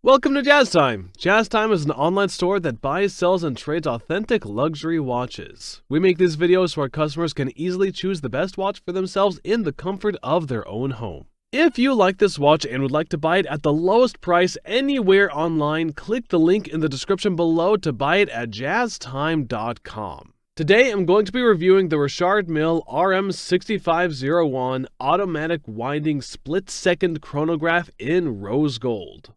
Welcome to Jazz Time! Jazz Time is an online store that buys, sells, and trades authentic luxury watches. We make these videos so our customers can easily choose the best watch for themselves in the comfort of their own home. If you like this watch and would like to buy it at the lowest price anywhere online, click the link in the description below to buy it at jazztime.com. Today I'm going to be reviewing the Richard Mille RM6501 automatic winding split-second chronograph in rose gold.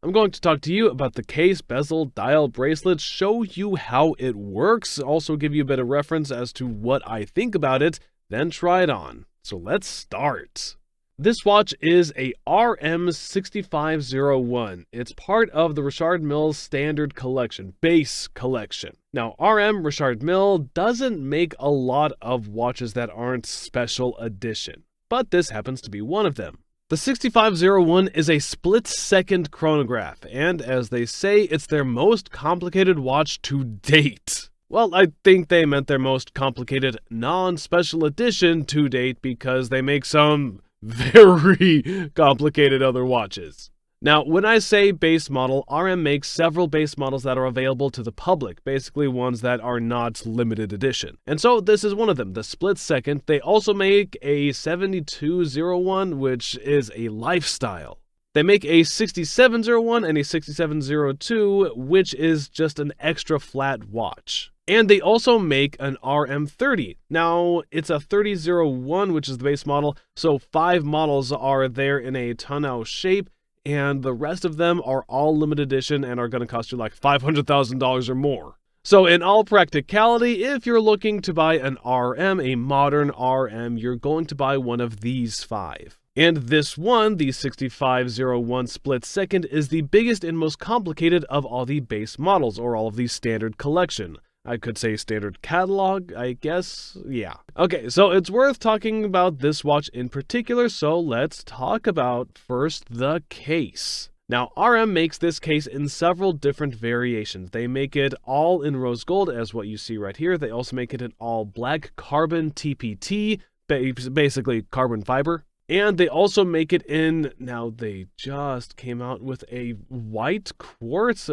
I'm going to talk to you about the case, bezel, dial, bracelet, show you how it works, also give you a bit of reference as to what I think about it, then try it on. So let's start. This watch is a RM6501. It's part of the Richard Mille standard collection, base collection. Now, Richard Mille doesn't make a lot of watches that aren't special edition, but this happens to be one of them. The 6501 is a split-second chronograph, and as they say, it's their most complicated watch to date. Well, I think they meant their most complicated non-special edition to date because they make some very complicated other watches. Now, when I say base model, RM makes several base models that are available to the public, basically ones that are not limited edition. And so this is one of them, the split second. They also make a 7201, which is a lifestyle. They make a 6701 and a 6702, which is just an extra flat watch. And they also make an RM30. Now, it's a 3001, which is the base model, so 5 models are there in a tonneau shape, and the rest of them are all limited edition and are going to cost you like $500,000 or more. So in all practicality, if you're looking to buy an RM, a modern RM, you're going to buy one of these 5. And this one, the 6501 split second, is the biggest and most complicated of all the base models, or all of the standard collection. I could say standard catalog, I guess, yeah. Okay, so it's worth talking about this watch in particular, so let's talk about first the case. Now, RM makes this case in several different variations. They make it all in rose gold, as what you see right here. They also make it in all black carbon TPT, basically carbon fiber. And they also make it in, now they just came out with a white quartz.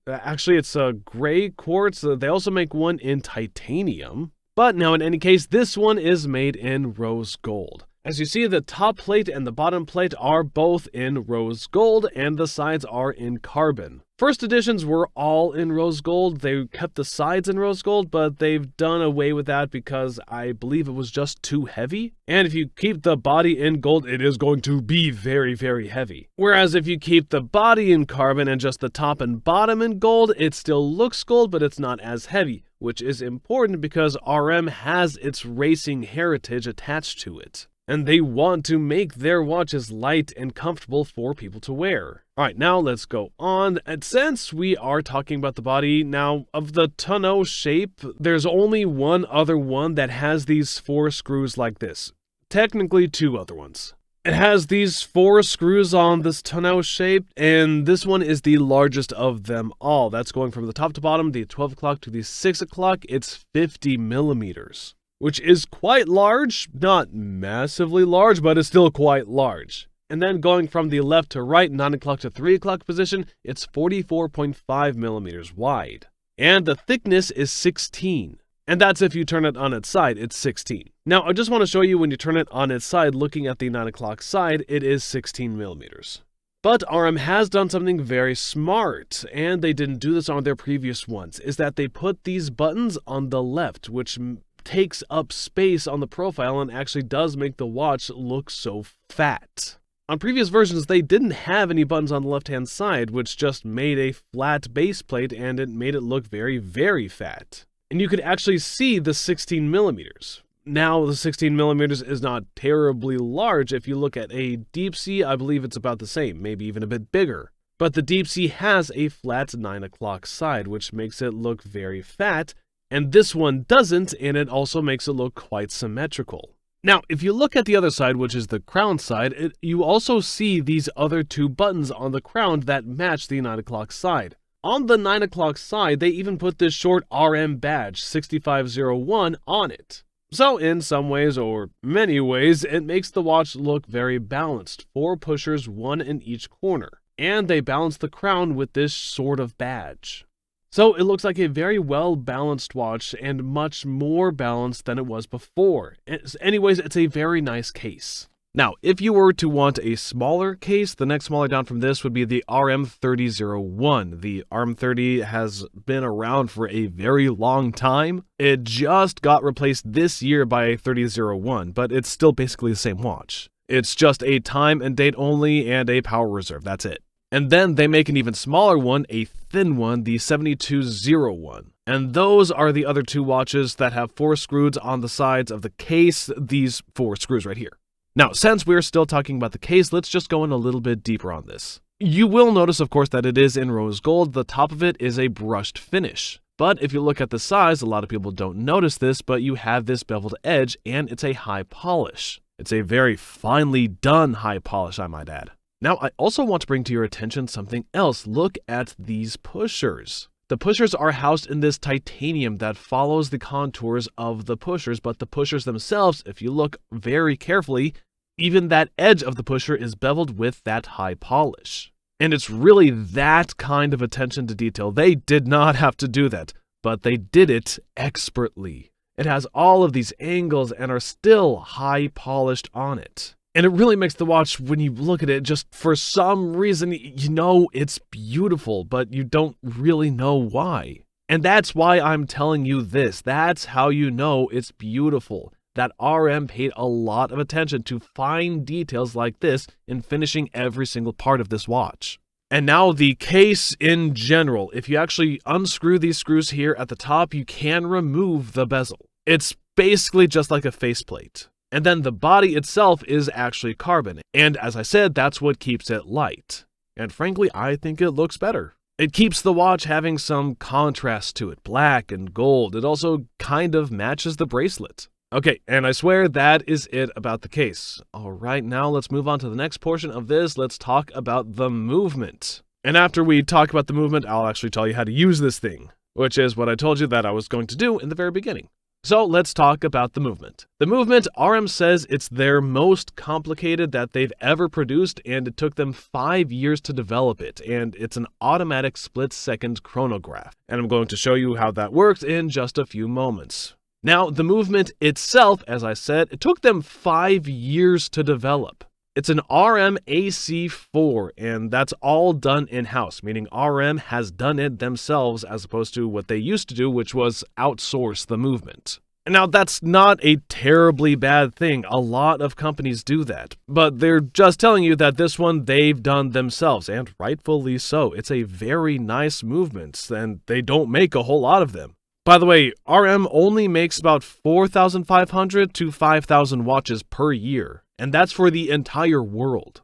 Actually, it's a gray quartz. They also make one in titanium. But now, in any case, this one is made in rose gold. As you see, the top plate and the bottom plate are both in rose gold, and the sides are in carbon. First editions were all in rose gold. They kept the sides in rose gold, but they've done away with that because I believe it was just too heavy. And if you keep the body in gold, it is going to be very, very heavy. Whereas if you keep the body in carbon and just the top and bottom in gold, it still looks gold, but it's not as heavy, which is important because RM has its racing heritage attached to it. And they want to make their watches light and comfortable for people to wear. Alright, now let's go on. And since we are talking about the body, now of the tonneau shape, there's only one other one that has these 4 screws like this. Technically 2 other ones. It has these 4 screws on this tonneau shape, and this one is the largest of them all. That's going from the top to bottom, the 12 o'clock to the 6 o'clock. It's 50 millimeters. Which is quite large, not massively large, but it's still quite large. And then going from the left to right, 9 o'clock to 3 o'clock position, it's 44.5 millimeters wide. And the thickness is 16. And that's if you turn it on its side, it's 16. Now, I just want to show you when you turn it on its side, looking at the 9 o'clock side, it is 16 millimeters. But RM has done something very smart, and they didn't do this on their previous ones, is that they put these buttons on the left, which takes up space on the profile and actually does make the watch look so fat. On previous versions, they didn't have any buttons on the left-hand side, which just made a flat base plate and it made it look very, very fat. And you could actually see the 16 millimeters. Now, the 16 millimeters is not terribly large. If you look at a deep sea, I believe it's about the same, maybe even a bit bigger. But the deep sea has a flat 9 o'clock side, which makes it look very fat. And this one doesn't, and it also makes it look quite symmetrical. Now, if you look at the other side, which is the crown side, you also see these other 2 buttons on the crown that match the 9 o'clock side. On the 9 o'clock side, they even put this short RM badge, 6501, on it. So in some ways, or many ways, it makes the watch look very balanced. 4 pushers, 1 in each corner. and they balance the crown with this sort of badge. So it looks like a very well balanced watch and much more balanced than it was before. Anyways, it's a very nice case. Now, if you were to want a smaller case, the next smaller down from this would be the RM3001. The RM30 has been around for a very long time. It just got replaced this year by a 3001, but it's still basically the same watch. It's just a time and date only and a power reserve, that's it. And then they make an even smaller one, a thin one, the 7201. And those are the other two watches that have 4 screws on the sides of the case, these 4 screws right here. Now, since we're still talking about the case, let's just go in a little bit deeper on this. You will notice, of course, that it is in rose gold. The top of it is a brushed finish. But if you look at the size, a lot of people don't notice this, but you have this beveled edge, and it's a high polish. It's a very finely done high polish, I might add. Now, I also want to bring to your attention something else. Look at these pushers. The pushers are housed in this titanium that follows the contours of the pushers, but the pushers themselves, if you look very carefully, even that edge of the pusher is beveled with that high polish. And it's really that kind of attention to detail. They did not have to do that, but they did it expertly. It has all of these angles and are still high polished on it. And it really makes the watch, when you look at it, just for some reason, you know it's beautiful, but you don't really know why. And that's why I'm telling you this. That's how you know it's beautiful. That RM paid a lot of attention to fine details like this in finishing every single part of this watch. And now the case in general. If you actually unscrew these screws here at the top, you can remove the bezel. It's basically just like a faceplate. And then the body itself is actually carbon. And as I said, that's what keeps it light. And frankly, I think it looks better. It keeps the watch having some contrast to it, black and gold. It also kind of matches the bracelet. Okay, and I swear that is it about the case. All right, now let's move on to the next portion of this. Let's talk about the movement. And after we talk about the movement, I'll actually tell you how to use this thing, which is what I told you that I was going to do in the very beginning. So let's talk about the movement. The movement, RM says it's their most complicated that they've ever produced, and it took them 5 years to develop it, and it's an automatic split-second chronograph. And I'm going to show you how that works in just a few moments. Now, the movement itself, as I said, it took them 5 years to develop. It's an RM AC4, and that's all done in-house, meaning RM has done it themselves as opposed to what they used to do, which was outsource the movement. Now, that's not a terribly bad thing. A lot of companies do that, but they're just telling you that this one they've done themselves, and rightfully so. It's a very nice movement, and they don't make a whole lot of them. By the way, RM only makes about 4,500 to 5,000 watches per year. And that's for the entire world.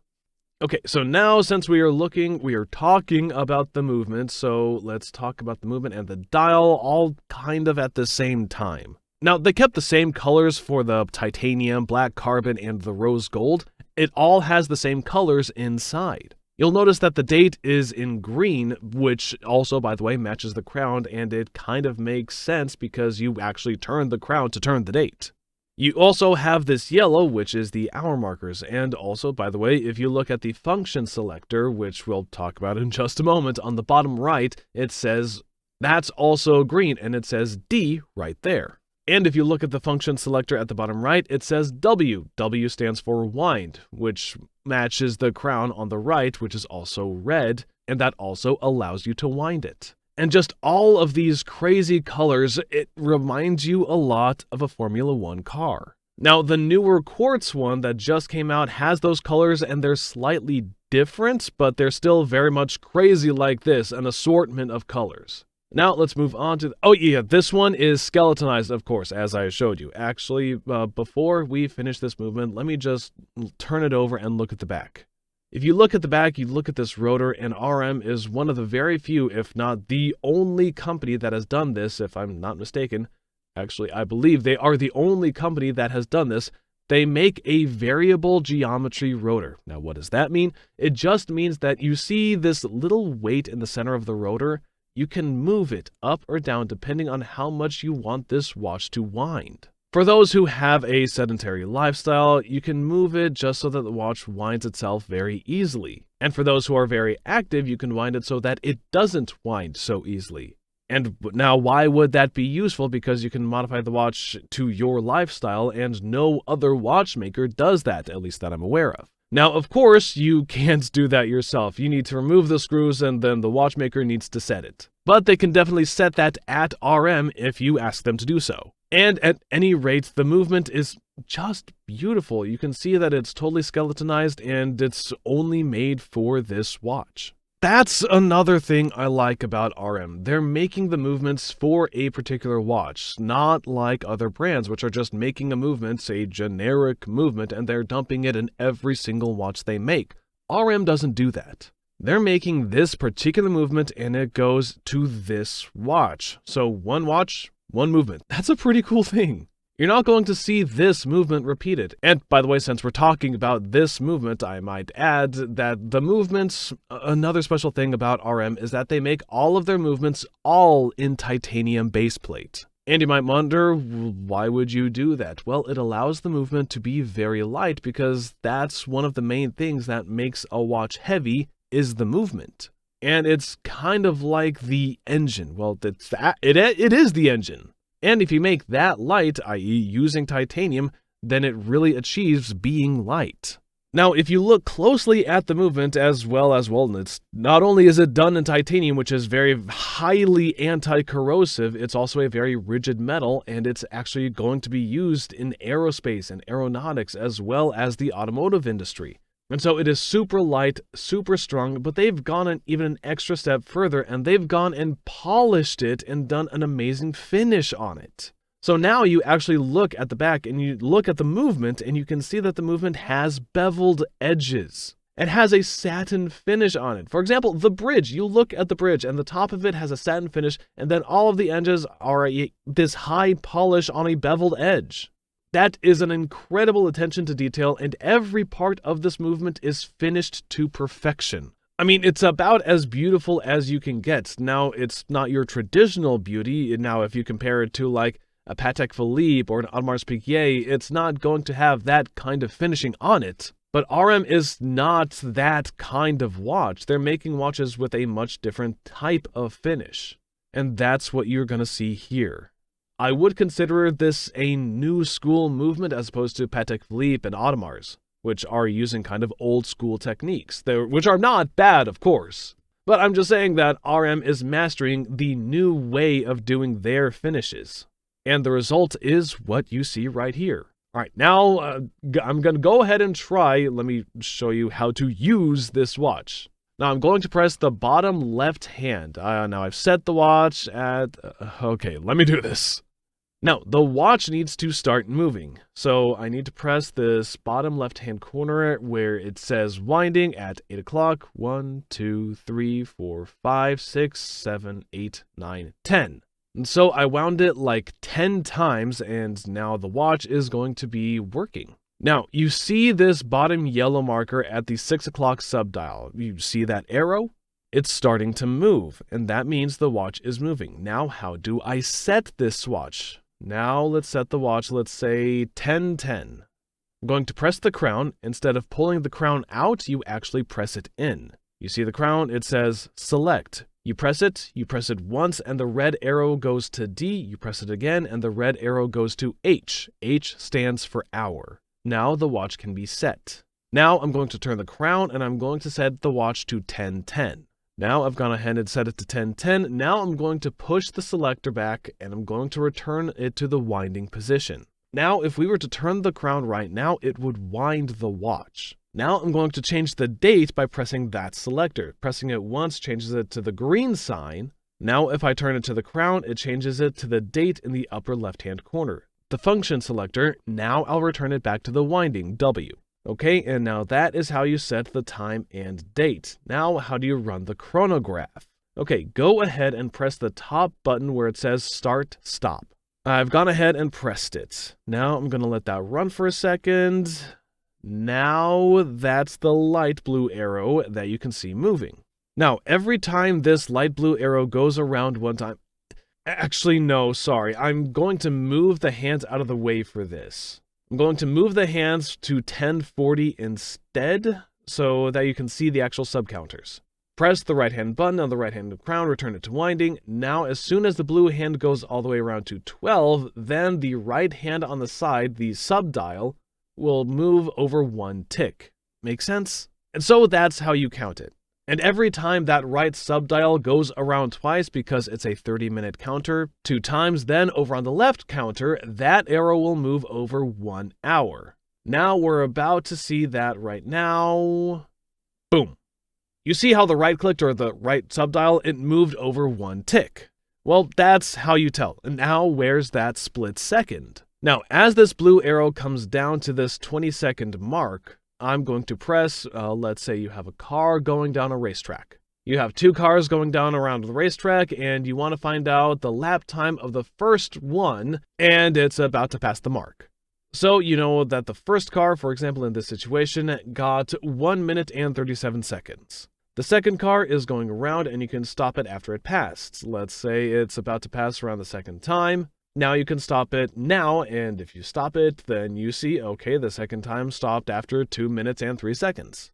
Okay, so now since we are talking about the movement, so let's talk about the movement and the dial all kind of at the same time. Now, they kept the same colors for the titanium, black carbon, and the rose gold. It all has the same colors inside. You'll notice that the date is in green, which also, by the way, matches the crown, and it kind of makes sense because you actually turn the crown to turn the date. You also have this yellow, which is the hour markers, and also, by the way, if you look at the function selector, which we'll talk about in just a moment, on the bottom right, it says that's also green, and it says D right there. And if you look at the function selector at the bottom right, it says W. W stands for wind, which matches the crown on the right, which is also red, and that also allows you to wind it. And just all of these crazy colors, it reminds you a lot of a Formula 1 car. Now, the newer quartz one that just came out has those colors, and they're slightly different, but they're still very much crazy like this, an assortment of colors. Now, let's move on to... Oh, yeah, this one is skeletonized, of course, as I showed you. Actually, before we finish this movement, let me just turn it over and look at the back. If you look at the back, you look at this rotor, and RM is one of the very few, if not the only company that has done this, if I'm not mistaken. Actually, I believe they are the only company that has done this. They make a variable geometry rotor. Now, what does that mean? It just means that you see this little weight in the center of the rotor. You can move it up or down depending on how much you want this watch to wind. For those who have a sedentary lifestyle, you can move it just so that the watch winds itself very easily. And for those who are very active, you can wind it so that it doesn't wind so easily. And now, why would that be useful? Because you can modify the watch to your lifestyle, and no other watchmaker does that, at least that I'm aware of. Now, of course, you can't do that yourself. You need to remove the screws, and then the watchmaker needs to set it. But they can definitely set that at RM if you ask them to do so. And at any rate, the movement is just beautiful. You can see that it's totally skeletonized, and it's only made for this watch. That's another thing I like about RM. They're making the movements for a particular watch, not like other brands, which are just making a movement, a generic movement, and they're dumping it in every single watch they make. RM doesn't do that. They're making this particular movement, and it goes to this watch. So one watch, one movement. That's a pretty cool thing. You're not going to see this movement repeated. And by the way, since we're talking about this movement, I might add that the movements, another special thing about RM is that they make all of their movements all in titanium baseplate. And you might wonder, why would you do that? Well, it allows the movement to be very light because that's one of the main things that makes a watch heavy is the movement. And it's kind of like the engine. Well, it is the engine. And if you make that light, i.e. using titanium, then it really achieves being light. Now, if you look closely at the movement it's not only is it done in titanium, which is very highly anti-corrosive, it's also a very rigid metal, and it's actually going to be used in aerospace and aeronautics as well as the automotive industry. And so it is super light, super strong, but they've gone even an extra step further, and they've gone and polished it and done an amazing finish on it. So now you actually look at the back and you look at the movement, and you can see that the movement has beveled edges. It has a satin finish on it. For example, the bridge. You look at the bridge, and the top of it has a satin finish, and then all of the edges are this high polish on a beveled edge. That is an incredible attention to detail, and every part of this movement is finished to perfection. I mean, it's about as beautiful as you can get. Now, it's not your traditional beauty. Now, if you compare it to like a Patek Philippe or an Audemars Piguet, it's not going to have that kind of finishing on it. But RM is not that kind of watch. They're making watches with a much different type of finish. And that's what you're going to see here. I would consider this a new school movement as opposed to Patek Philippe and Audemars, which are using kind of old school techniques, which are not bad, of course. But I'm just saying that RM is mastering the new way of doing their finishes. And the result is what you see right here. All right, now I'm going to go ahead and try. Let me show you how to use this watch. Now I'm going to press the bottom left hand. Now I've set the watch at... okay, let me do this. Now, the watch needs to start moving. So I need to press this bottom left-hand corner where it says winding at 8 o'clock. 1, 2, 3, 4, 5, 6, 7, 8, 9, 10. And so I wound it like 10 times, and now the watch is going to be working. Now, you see this bottom yellow marker at the 6 o'clock subdial. You see that arrow? It's starting to move, and that means the watch is moving. Now, how do I set this watch? Now, let's set the watch, let's say 10:10. I'm going to press the crown. Instead of pulling the crown out, you actually press it in. You see the crown, it says select. You press it once, and the red arrow goes to D. You press it again, and the red arrow goes to H. H stands for hour. Now the watch can be set. Now I'm going to turn the crown, and I'm going to set the watch to 10:10. Now I've gone ahead and set it to 10:10. Now I'm going to push the selector back, and I'm going to return it to the winding position. Now, if we were to turn the crown right now, it would wind the watch. Now I'm going to change the date by pressing that selector. Pressing it once changes it to the green sign. Now if I turn it to the crown, it changes it to the date in the upper left-hand corner. The function selector, now I'll return it back to the winding, W. Okay, and now that is how you set the time and date. Now, how do you run the chronograph? Okay, go ahead and press the top button where it says Start, Stop. I've gone ahead and pressed it. Now I'm going to let that run for a second. Now that's the light blue arrow that you can see moving. Now, every time this light blue arrow goes around one time, Actually, no, sorry. I'm going to move the hands out of the way for this. I'm going to move the hands to 1040 instead, so that you can see the actual sub-counters. Press the right-hand button on the right-hand crown, return it to winding. Now, as soon as the blue hand goes all the way around to 12, then the right hand on the side, the sub-dial, will move over 1 tick. Make sense? And so that's how you count it. And every time that right sub-dial goes around twice, because it's a 30-minute counter, 2 times, then over on the left counter, that arrow will move over 1 hour. Now we're about to see that right now. Boom. You see how the right clicked, or the right sub-dial, it moved over 1 tick. Well, that's how you tell. And now where's that split second? Now, as this blue arrow comes down to this 20-second mark, I'm going to press, let's say you have a car going down a racetrack. You have 2 cars going down around the racetrack, and you want to find out the lap time of the first one, and it's about to pass the mark. So you know that the first car, for example in this situation, got 1 minute and 37 seconds. The second car is going around, and you can stop it after it passed. Let's say it's about to pass around the second time. Now you can stop it now, and if you stop it, then you see, okay, the second time stopped after 2 minutes and 3 seconds.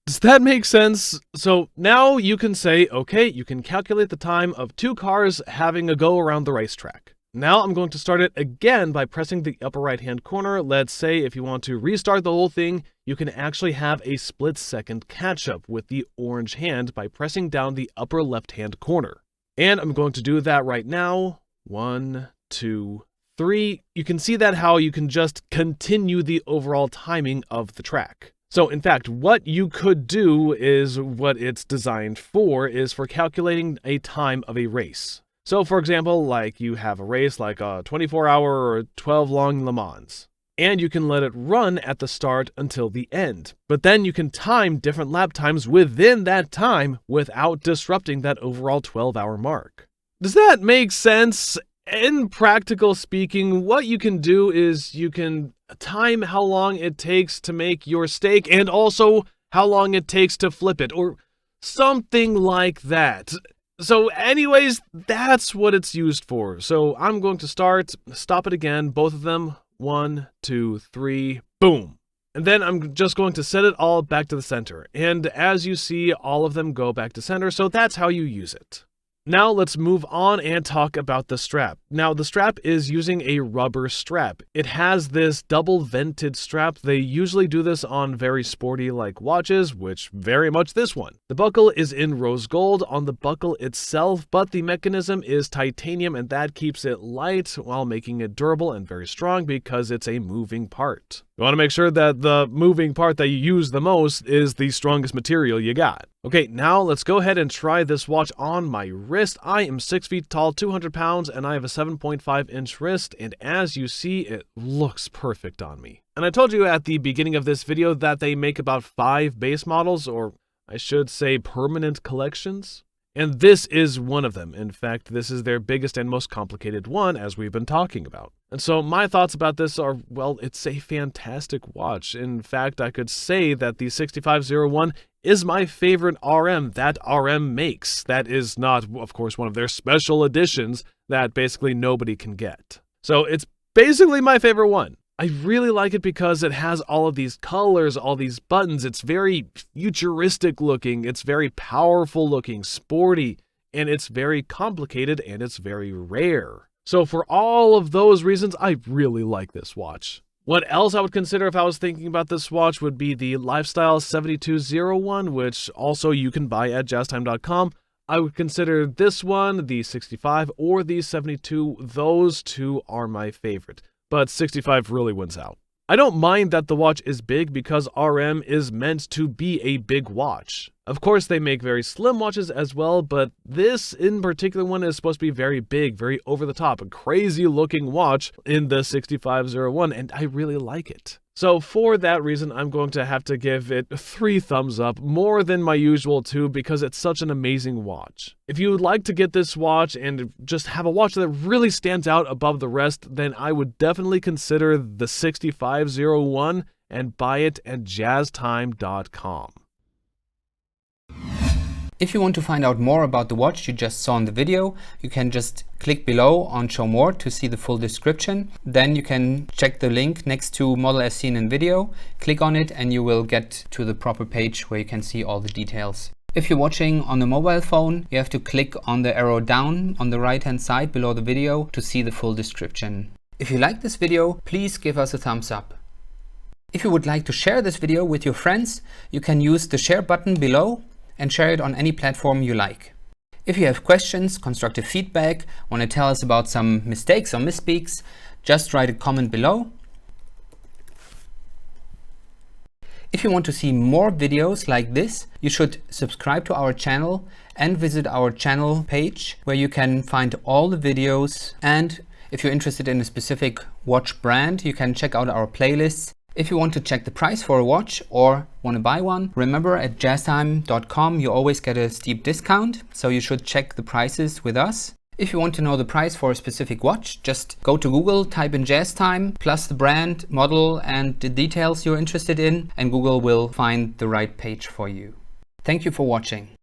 Does that make sense? So now you can say, okay, you can calculate the time of 2 cars having a go around the racetrack. Now I'm going to start it again by pressing the upper right-hand corner. Let's say if you want to restart the whole thing, you can actually have a split-second catch-up with the orange hand by pressing down the upper left-hand corner. And I'm going to do that right now. 1, 2, 3. You can see that how you can just continue the overall timing of the track. So in fact, what you could do is what it's designed for, is for calculating a time of a race. So for example, like you have a race like a 24-hour or 12-long Le Mans, and you can let it run at the start until the end. But then you can time different lap times within that time without disrupting that overall 12-hour mark. Does that make sense? In practical speaking, what you can do is you can time how long it takes to make your steak and also how long it takes to flip it, or something like that. So anyways, that's what it's used for. So I'm going to stop it again, both of them. 1, 2, 3, boom. And then I'm just going to set it all back to the center. And as you see, all of them go back to center, so that's how you use it. Now let's move on and talk about the strap. Now the strap is using a rubber strap. It has this double vented strap. They usually do this on very sporty like watches, which very much this one. The buckle is in rose gold on the buckle itself, but the mechanism is titanium, and that keeps it light while making it durable and very strong because it's a moving part. You want to make sure that the moving part that you use the most is the strongest material you got. Okay, now let's go ahead and try this watch on my wrist. I am 6 feet tall, 200 pounds, and I have a 7.5-inch wrist, and as you see, it looks perfect on me. And I told you at the beginning of this video that they make about 5 base models, or I should say permanent collections. And this is one of them. In fact, this is their biggest and most complicated one, as we've been talking about. And so my thoughts about this are, well, it's a fantastic watch. In fact, I could say that the 6501 is my favorite RM that RM makes. That is not, of course, one of their special editions that basically nobody can get. So it's basically my favorite one. I really like it because it has all of these colors, all these buttons. It's very futuristic looking, it's very powerful looking, sporty, and it's very complicated, and it's very rare. So for all of those reasons, I really like this watch. What else I would consider if I was thinking about this watch would be the Lifestyle 7201, which also you can buy at jazztime.com. I would consider this one, the 65, or the 72. Those two are my favorite. But 65 really wins out. I don't mind that the watch is big because RM is meant to be a big watch. Of course, they make very slim watches as well, but this in particular one is supposed to be very big, very over the top, a crazy looking watch in the 6501, and I really like it. So for that reason, I'm going to have to give it 3 thumbs up, more than my usual 2, because it's such an amazing watch. If you would like to get this watch and just have a watch that really stands out above the rest, then I would definitely consider the 6501 and buy it at jazztime.com. If you want to find out more about the watch you just saw in the video, you can just click below on Show More to see the full description. Then you can check the link next to model as seen in video, click on it and you will get to the proper page where you can see all the details. If you're watching on a mobile phone, you have to click on the arrow down on the right hand side below the video to see the full description. If you like this video, please give us a thumbs up. If you would like to share this video with your friends, you can use the share button below and share it on any platform you like. If you have questions, constructive feedback, want to tell us about some mistakes or misspeaks, just write a comment below. If you want to see more videos like this, you should subscribe to our channel and visit our channel page where you can find all the videos. And if you're interested in a specific watch brand, you can check out our playlists. If you want to check the price for a watch or want to buy one, remember at jazztime.com you always get a steep discount, so you should check the prices with us. If you want to know the price for a specific watch, just go to Google, type in JazzTime, plus the brand, model and the details you're interested in, and Google will find the right page for you. Thank you for watching.